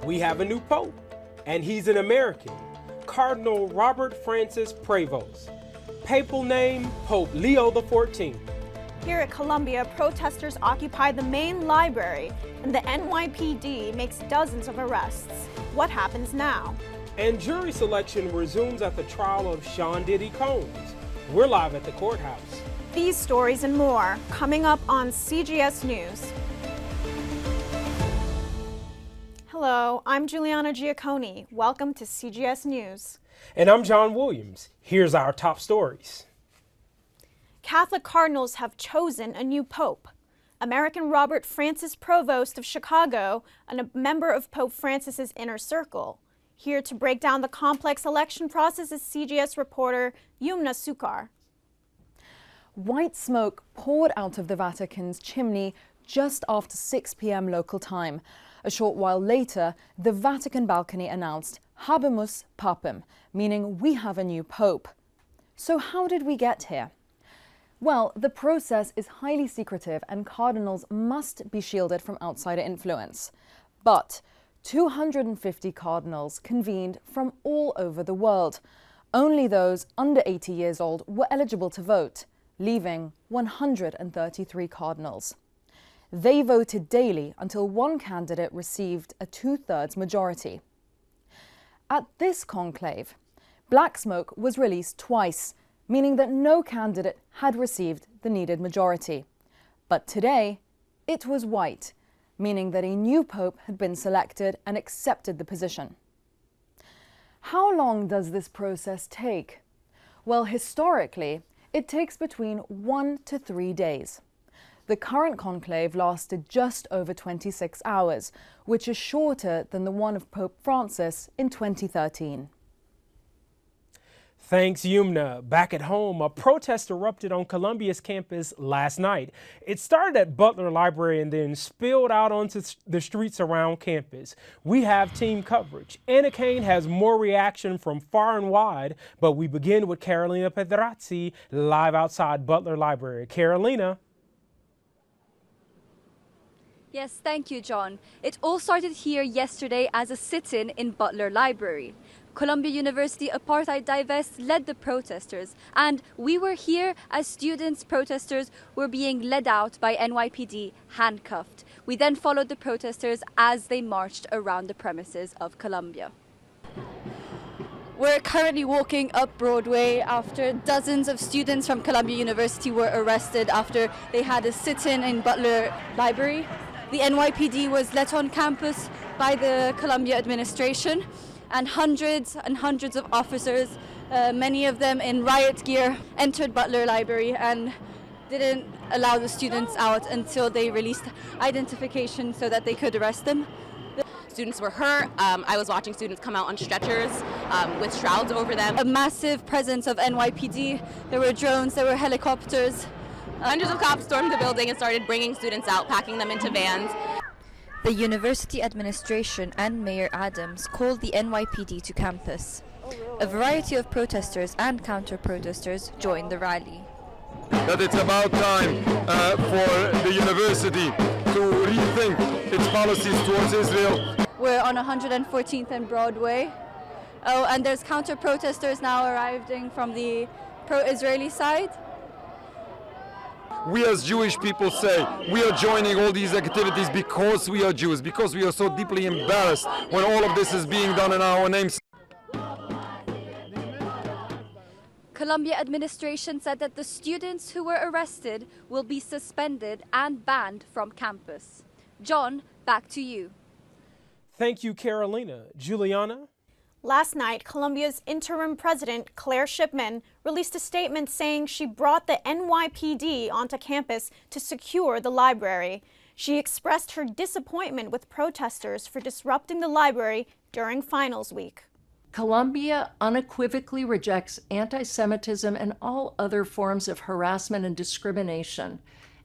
we have a new pope, and he's an American, Cardinal Robert Francis Prevost. Papal name, Pope Leo XIV. Here at Columbia, protesters occupy the main library, and the NYPD makes dozens of arrests. What happens now? And jury selection resumes at the trial of Sean Diddy Combs. We're live at the courthouse. These stories and more coming up on CJS News. Hello, I'm Juliana Giacconi. Welcome to CJS News. And I'm John Williams. Here's our top stories. Catholic cardinals have chosen a new pope. American Robert Francis Prevost of Chicago, and a member of Pope Francis's inner circle. Here to break down the complex election process is CJS reporter Yumna Sukar. White smoke poured out of the Vatican's chimney just after 6 p.m. local time. A short while later, the Vatican balcony announced Habemus Papam, meaning we have a new pope. So how did we get here? Well, the process is highly secretive and cardinals must be shielded from outsider influence. But 250 cardinals convened from all over the world. Only those under 80 years old were eligible to vote, leaving 133 cardinals. They voted daily until one candidate received a 2/3 majority. At this conclave, black smoke was released twice, meaning that no candidate had received the needed majority. But today, it was white, meaning that a new pope had been selected and accepted the position. How long does this process take? Well, historically, it takes between 1 to 3 days. The current conclave lasted just over 26 hours, which is shorter than the one of Pope Francis in 2013. Thanks, Yumna. Back at home, a protest erupted on Columbia's campus last night. It started at Butler Library and then spilled out onto the streets around campus. We have team coverage. Anna Kane has more reaction from far and wide, but we begin with Carolina Pedrazzi live outside Butler Library. Carolina. Yes, thank you, John. It all started here yesterday as a sit-in in Butler Library. Columbia University Apartheid Divest led the protesters, and we were here as protesters were being led out by NYPD handcuffed. We then followed the protesters as they marched around the premises of Columbia. We're currently walking up Broadway after dozens of students from Columbia University were arrested after they had a sit-in in Butler Library. The NYPD was let on campus by the Columbia administration, and hundreds of officers, many of them in riot gear, entered Butler Library and didn't allow the students out until they released identification so that they could arrest them. Students were hurt. I was watching students come out on stretchers with shrouds over them. A massive presence of NYPD. There were drones, there were helicopters. Hundreds of cops stormed the building and started bringing students out, packing them into vans. The university administration and Mayor Adams called the NYPD to campus. A variety of protesters and counter-protesters joined the rally. That it's about time for the university to rethink its policies towards Israel. We're on 114th and Broadway. Oh, and there's counter-protesters now arriving from the pro-Israeli side. We as Jewish people say we are joining all these activities because we are Jews, because we are so deeply embarrassed when all of this is being done in our names. Columbia administration said that the students who were arrested will be suspended and banned from campus. John, back to you. Thank you, Carolina. Juliana? Last night, Columbia's interim president, Claire Shipman, released a statement saying she brought the NYPD onto campus to secure the library. She expressed her disappointment with protesters for disrupting the library during finals week. Columbia unequivocally rejects anti-Semitism and all other forms of harassment and discrimination.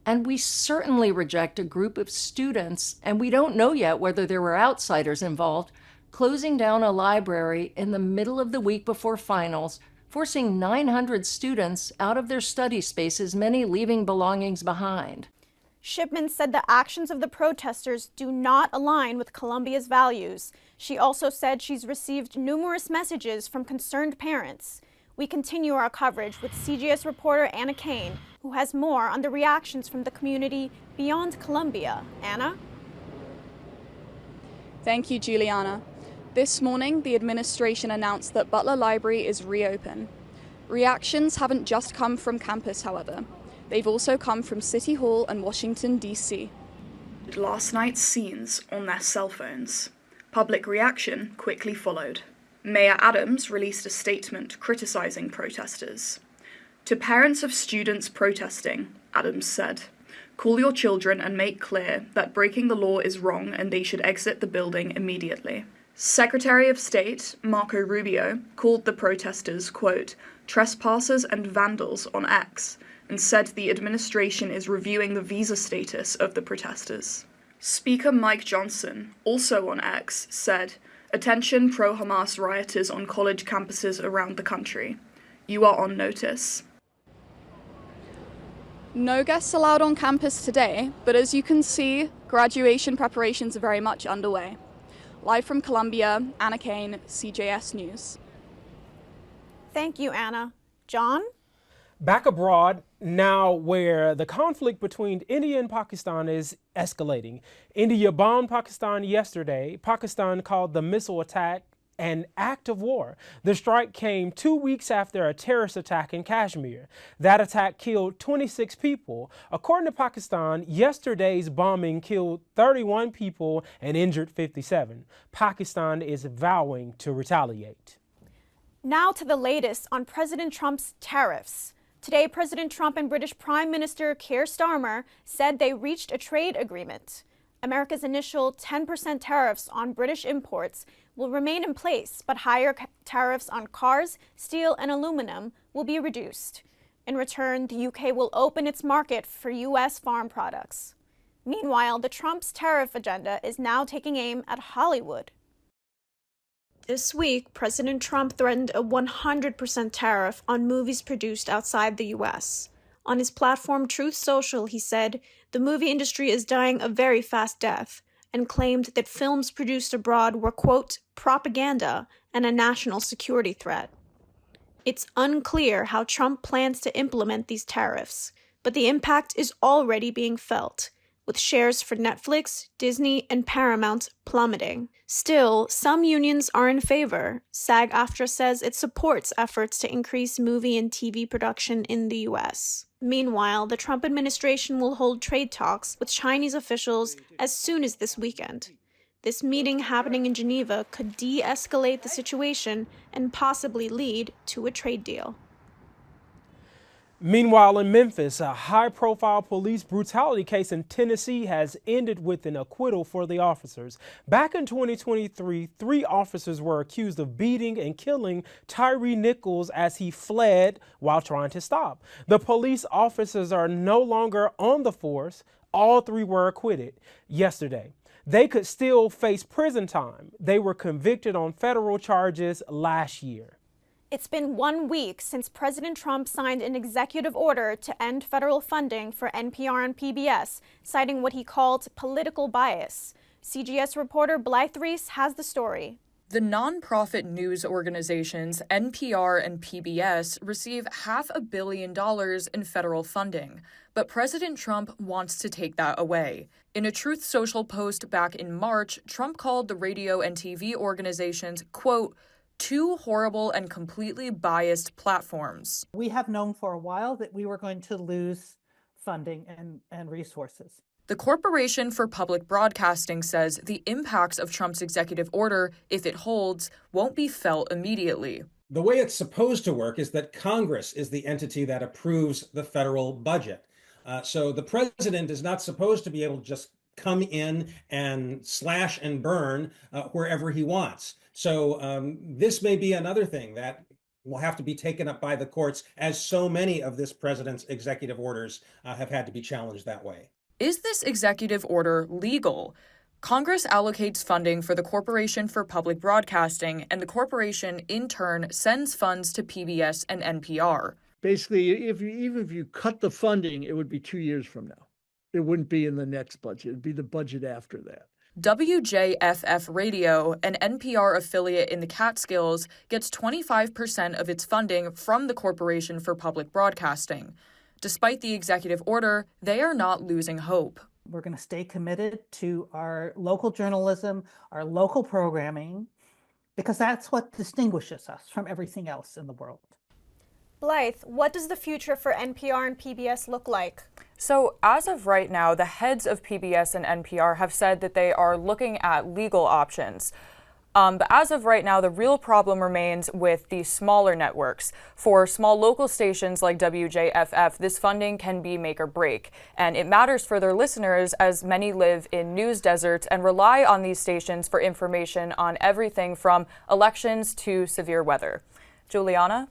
And we certainly reject a group of students, and we don't know yet whether there were outsiders involved, closing down a library in the middle of the week before finals, forcing 900 students out of their study spaces, many leaving belongings behind. Shipman said the actions of the protesters do not align with Columbia's values. She also said she's received numerous messages from concerned parents. We continue our coverage with CJS reporter Anna Kane, who has more on the reactions from the community beyond Columbia. Anna? Thank you, Juliana. This morning, the administration announced that Butler Library is reopened. Reactions haven't just come from campus, however. They've also come from City Hall and Washington, D.C. Last night's scenes on their cell phones. Public reaction quickly followed. Mayor Adams released a statement criticizing protesters. To parents of students protesting, Adams said, "Call your children and make clear that breaking the law is wrong and they should exit the building immediately." Secretary of State Marco Rubio called the protesters, quote, "trespassers and vandals" on X, and said the administration is reviewing the visa status of the protesters. Speaker Mike Johnson, also on X, said, "Attention pro-Hamas rioters on college campuses around the country. You are on notice." No guests allowed on campus today, but as you can see, graduation preparations are very much underway. Live from Columbia, Anna Kane, CJS News. Thank you, Anna. John? Back abroad now, where the conflict between India and Pakistan is escalating. India bombed Pakistan yesterday. Pakistan called the missile attack an act of war. The strike came 2 weeks after a terrorist attack in Kashmir. That attack killed 26 people. According to Pakistan, yesterday's bombing killed 31 people and injured 57. Pakistan is vowing to retaliate. Now to the latest on President Trump's tariffs. Today, President Trump and British Prime Minister Keir Starmer said they reached a trade agreement. America's initial 10% tariffs on British imports will remain in place, but higher tariffs on cars, steel, and aluminum will be reduced. In return, the UK will open its market for U.S. farm products. Meanwhile, the Trump's tariff agenda is now taking aim at Hollywood. This week, President Trump threatened a 100% tariff on movies produced outside the U.S. On his platform Truth Social, he said, "The movie industry is dying a very fast death," and claimed that films produced abroad were, quote, "propaganda and a national security threat." It's unclear how Trump plans to implement these tariffs, but the impact is already being felt, with shares for Netflix, Disney, and Paramount plummeting. Still, some unions are in favor. SAG-AFTRA says it supports efforts to increase movie and TV production in the U.S. Meanwhile, the Trump administration will hold trade talks with Chinese officials as soon as this weekend. This meeting happening in Geneva could de-escalate the situation and possibly lead to a trade deal. Meanwhile, in Memphis, a high-profile police brutality case in Tennessee has ended with an acquittal for the officers. Back in 2023, 3 officers were accused of beating and killing Tyree Nichols as he fled while trying to stop. The police officers are no longer on the force. All 3 were acquitted yesterday. They could still face prison time. They were convicted on federal charges last year. It's been 1 week since President Trump signed an executive order to end federal funding for NPR and PBS, citing what he called political bias. CJS reporter Blythe Reese has the story. The nonprofit news organizations NPR and PBS receive $500 million in federal funding, but President Trump wants to take that away. In a Truth Social post back in March, Trump called the radio and TV organizations, quote, "two horrible and completely biased platforms." We have known for a while that we were going to lose funding and resources. The Corporation for Public Broadcasting says the impacts of Trump's executive order, if it holds, won't be felt immediately. The way it's supposed to work is that Congress is the entity that approves the federal budget. So the president is not supposed to be able to just come in and slash and burn wherever he wants. So this may be another thing that will have to be taken up by the courts, as so many of this president's executive orders have had to be challenged that way. Is this executive order legal? Congress allocates funding for the Corporation for Public Broadcasting, and the corporation, in turn, sends funds to PBS and NPR. Basically, even if you cut the funding, it would be 2 years from now. It wouldn't be in the next budget. It'd be the budget after that. WJFF Radio, an NPR affiliate in the Catskills, gets 25% of its funding from the Corporation for Public Broadcasting. Despite the executive order, they are not losing hope. We're going to stay committed to our local journalism, our local programming, because that's what distinguishes us from everything else in the world. Blythe, what does the future for NPR and PBS look like? So as of right now, the heads of PBS and NPR have said that they are looking at legal options. But as of right now, the real problem remains with the smaller networks. For small local stations like WJFF, this funding can be make or break. And it matters for their listeners as many live in news deserts and rely on these stations for information on everything from elections to severe weather. Juliana?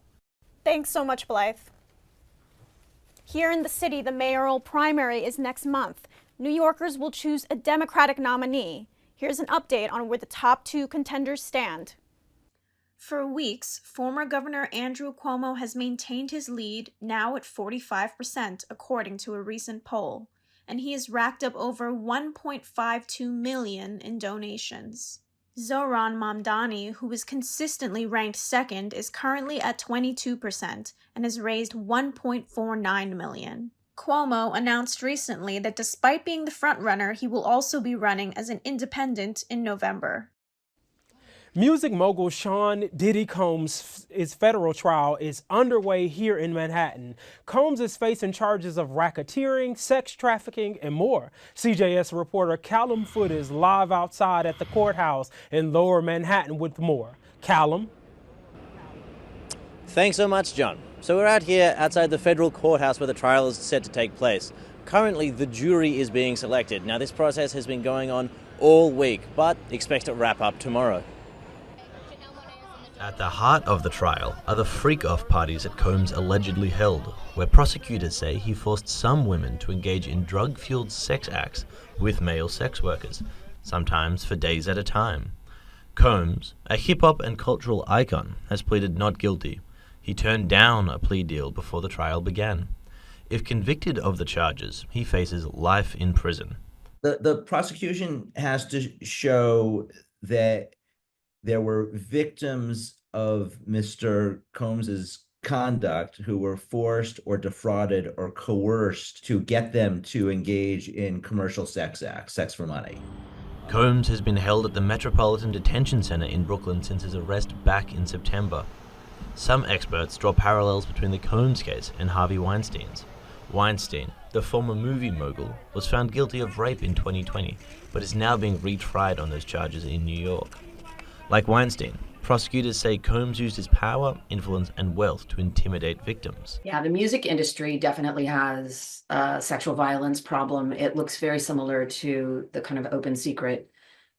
Thanks so much, Blythe. Here in the city, the mayoral primary is next month. New Yorkers will choose a Democratic nominee. Here's an update on where the top two contenders stand. For weeks, former Governor Andrew Cuomo has maintained his lead, now at 45%, according to a recent poll, and he has racked up over $1.52 million in donations. Zohran Mamdani, who is consistently ranked second, is currently at 22% and has raised $1.49 million. Cuomo announced recently that despite being the frontrunner, he will also be running as an independent in November. Music mogul Sean Diddy Combs' federal trial is underway here in Manhattan. Combs is facing charges of racketeering, sex trafficking, and more. CJS reporter Callum Foote is live outside at the courthouse in Lower Manhattan with more. Callum? Thanks so much, John. So we're out here outside the federal courthouse where the trial is set to take place. Currently, the jury is being selected. Now, this process has been going on all week, but expect to wrap up tomorrow. At the heart of the trial are the freak-off parties that Combs allegedly held, where prosecutors say he forced some women to engage in drug-fueled sex acts with male sex workers, sometimes for days at a time. Combs, a hip-hop and cultural icon, has pleaded not guilty. He turned down a plea deal before the trial began. If convicted of the charges, he faces life in prison. The prosecution has to show that there were victims of Mr. Combs's conduct who were forced or defrauded or coerced to get them to engage in commercial sex acts, sex for money. Combs has been held at the Metropolitan Detention Center in Brooklyn since his arrest back in September. Some experts draw parallels between the Combs case and Harvey Weinstein's. Weinstein, the former movie mogul, was found guilty of rape in 2020, but is now being retried on those charges in New York. Like Weinstein, prosecutors say Combs used his power, influence, and wealth to intimidate victims. Yeah, the music industry definitely has a sexual violence problem. It looks very similar to the kind of open secret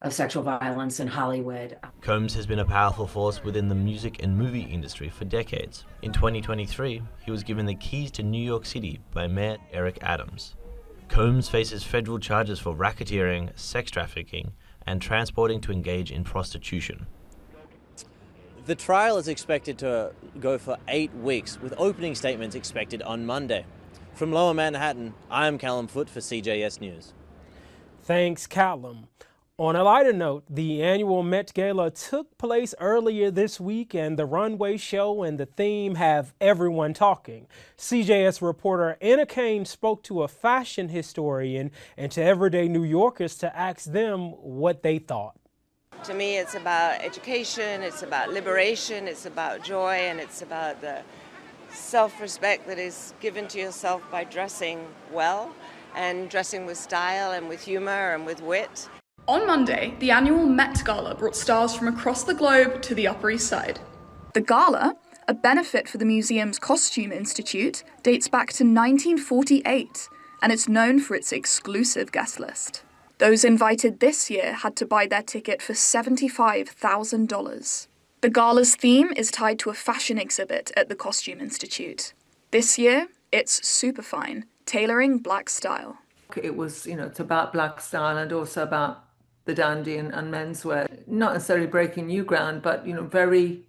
of sexual violence in Hollywood. Combs has been a powerful force within the music and movie industry for decades. In 2023, he was given the keys to New York City by Mayor Eric Adams. Combs faces federal charges for racketeering, sex trafficking, and transporting to engage in prostitution. The trial is expected to go for 8 weeks, with opening statements expected on Monday. From Lower Manhattan, I am Callum Foote for CJS News. Thanks, Callum. On a lighter note, the annual Met Gala took place earlier this week, and the runway show and the theme have everyone talking. CJS reporter Anna Kane spoke to a fashion historian and to everyday New Yorkers to ask them what they thought. To me, it's about education, it's about liberation, it's about joy, and it's about the self-respect that is given to yourself by dressing well and dressing with style and with humor and with wit. On Monday, the annual Met Gala brought stars from across the globe to the Upper East Side. The gala, a benefit for the museum's Costume Institute, dates back to 1948, and it's known for its exclusive guest list. Those invited this year had to buy their ticket for $75,000. The gala's theme is tied to a fashion exhibit at the Costume Institute. This year, it's Superfine, tailoring Black style. It was, it's about Black style and also about the dandy and menswear. Not necessarily breaking new ground, but, very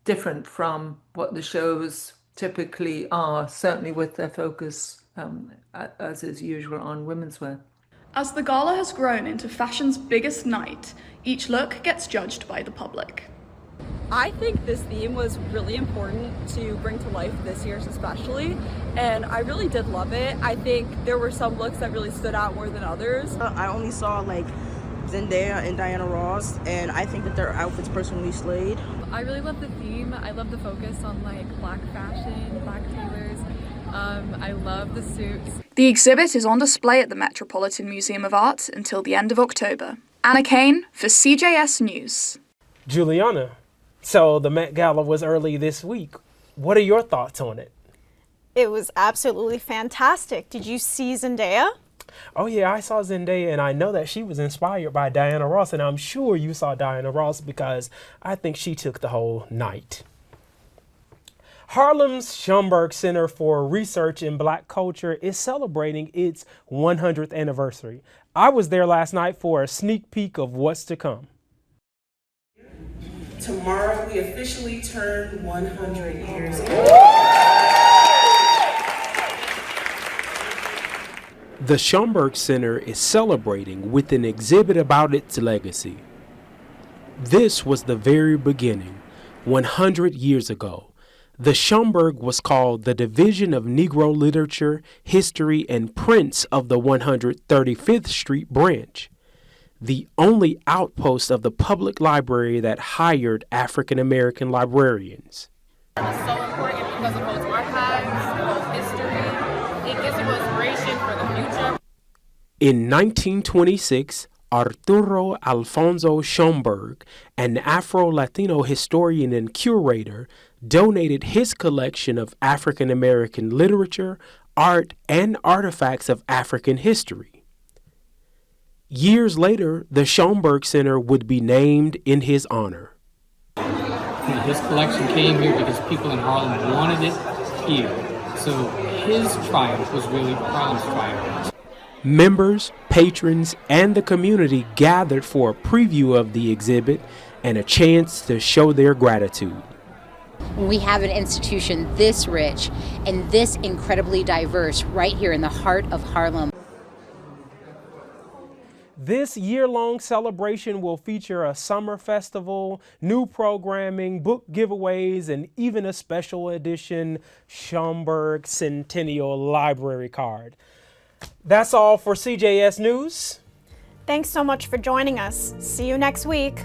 different from what the shows typically are, certainly with their focus as is usual on women's wear. As the gala has grown into fashion's biggest night, each look gets judged by the public. I think this theme was really important to bring to life this year's especially, and I really did love it. I think there were some looks that really stood out more than others. I only saw like Zendaya and Diana Ross, and I think that their outfits personally slayed. I really love the theme. I love the focus on like black fashion, black tailors. I love the suits. The exhibit is on display at the Metropolitan Museum of Art until the end of October. Anna Kane for CJS News. Juliana, so the Met Gala was early this week. What are your thoughts on it? It was absolutely fantastic. Did you see Zendaya? Oh yeah, I saw Zendaya, and I know that she was inspired by Diana Ross, and I'm sure you saw Diana Ross because I think she took the whole night. Harlem's Schomburg Center for Research in Black Culture is celebrating its 100th anniversary. I was there last night for a sneak peek of what's to come. Tomorrow we officially turn 100 years old. The Schomburg Center is celebrating with an exhibit about its legacy. This was the very beginning, 100 years ago. The Schomburg was called the Division of Negro Literature, History, and Prints of the 135th Street Branch, the only outpost of the public library that hired African American librarians. It's so important because it holds archives, it holds history, it gives people inspiration for the future. In 1926, Arturo Alfonso Schomburg, an Afro-Latino historian and curator, donated his collection of African American literature, art, and artifacts of African history. Years later, the Schomburg Center would be named in his honor. His collection came here because people in Harlem wanted it here. So his triumph was really Harlem's triumph. Members, patrons, and the community gathered for a preview of the exhibit and a chance to show their gratitude. When we have an institution this rich and this incredibly diverse right here in the heart of Harlem. This year-long celebration will feature a summer festival, new programming, book giveaways, and even a special edition Schomburg Centennial Library card. That's all for CJS News. Thanks so much for joining us. See you next week.